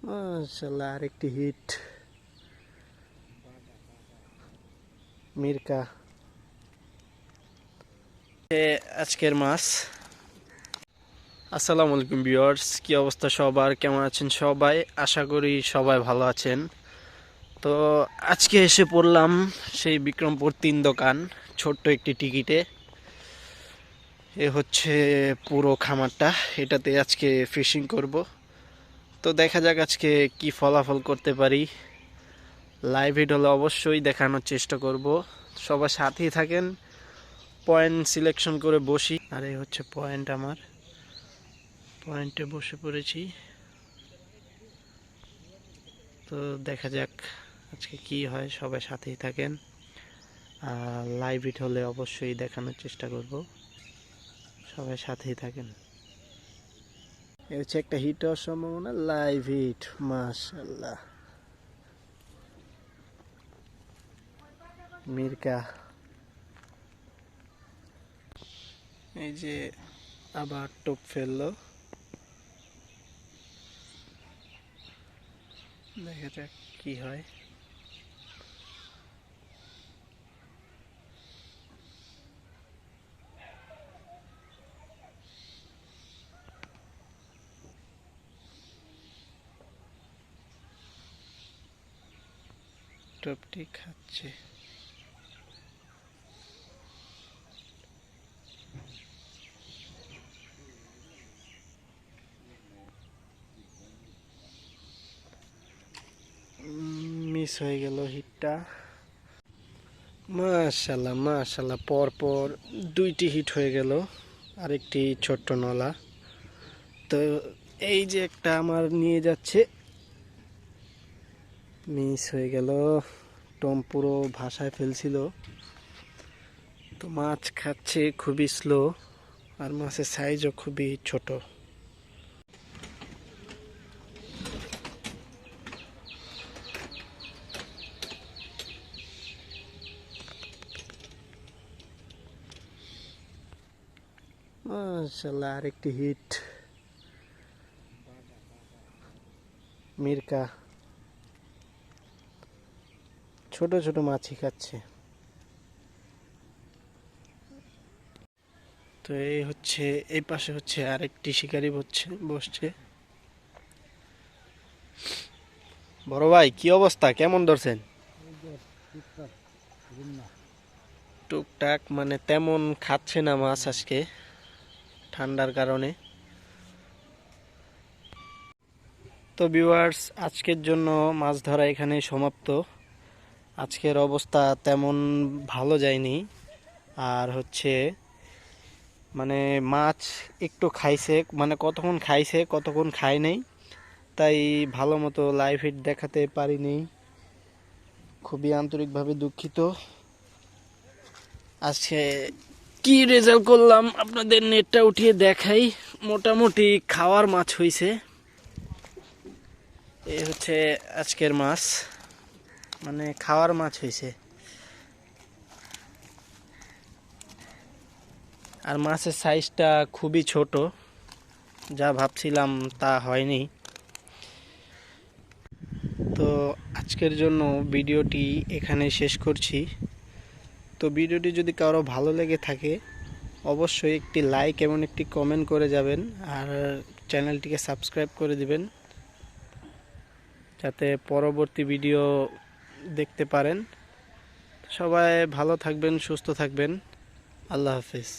মাশাআল্লাহ, আরেকটি হিট। মিরকা আজকের মাছ। আসসালামু আলাইকুম ভিউয়ার্স, কি অবস্থা সবার, কেমন আছেন সবাই? আশা করি সবাই ভালো আছেন। তো আজকে এসে পড়লাম সেই বিক্রমপুর 3 দোকান, ছোট্ট একটি টিকিটে। এ হচ্ছে পুরো খামারটা, এটাতে আজকে ফিশিং করব। তো দেখা যাক আজকে কি ফলাফল করতে পারি। লাইভ হিট হলে অবশ্যই দেখানোর চেষ্টা করব। সবার সাথেই থাকেন। পয়েন্ট সিলেকশন করে বসি। আর এই হচ্ছে পয়েন্ট, আমার পয়েন্টে বসে পড়েছি। তো দেখা যাক আজকে কি হয়, সবাই সাথেই থাকেন। আর লাইভ হিট হলে অবশ্যই দেখানোর চেষ্টা করব, সবাই সাথেই থাকেন। এ হচ্ছে একটা হিট হওয়ার সম্ভাবনা, লাইভ হিট। মাশাআল্লাহ, মিরকা। এই যে আবার টোপ ফেললো, দেখা যাক কি হয়। টোপটি খাচ্ছে। মিস হয়ে গেল হিটটা। মাশাআল্লাহ মাশাআল্লাহ, পর পর দুইটি হিট হয়ে গেল, আরেকটি ছোট্ট নলা। তো এই যে একটা আমার নিয়ে যাচ্ছে, মিস হয়ে গেল। টম পুরো ভাসায় ফেলছিল। তো মাছ খাচ্ছে খুবই স্লো, আর মাছের সাইজও খুবই ছোট। মাশাআল্লাহ, আরেকটি হিট। মিরকা ছোট ছোট মাছই খাচ্ছে। তো এই হচ্ছে, এই পাশে হচ্ছে আরেকটি শিকারি বসছে। বড় ভাই, কি অবস্থা, কেমন ধরছেন? টুকটাক, মানে তেমন খাচ্ছে না মাছ আজকে, ঠান্ডার কারণে। তো ভিউয়ার্স, আজকের জন্য মাছ ধরা এখানে সমাপ্ত। আজকের অবস্থা তেমন ভালো যায়নি। আর হচ্ছে মানে মাছ একটু খাইছে, মানে কতক্ষণ খাইছে কতক্ষণ খায় নাই, তাই ভালো মতো লাইভ হিট দেখাতে পারিনি। খুবই আন্তরিকভাবে দুঃখিত। আজকে কি রেজাল্ট করলাম আপনাদের নেটটা উঠিয়ে দেখাই। মোটামুটি খাওয়ার মাছ হয়েছে। এই হচ্ছে আজকের মাছ, মানে খাওয়ার মাছ হয়েছে। আর মাছের সাইজটা খুবই ছোট, যা ভাবছিলাম তা হয়নি। তো আজকের জন্য ভিডিওটি এখানে শেষ করছি। তো ভিডিওটি যদি কারো ভালো লেগে থাকে অবশ্যই একটি লাইক এবং একটি কমেন্ট করে যাবেন, আর চ্যানেলটিকে সাবস্ক্রাইব করে দিবেন যাতে পরবর্তী ভিডিও দেখতে পারেন। সবাই ভালো থাকবেন, সুস্থ থাকবেন। আল্লাহ হাফেজ।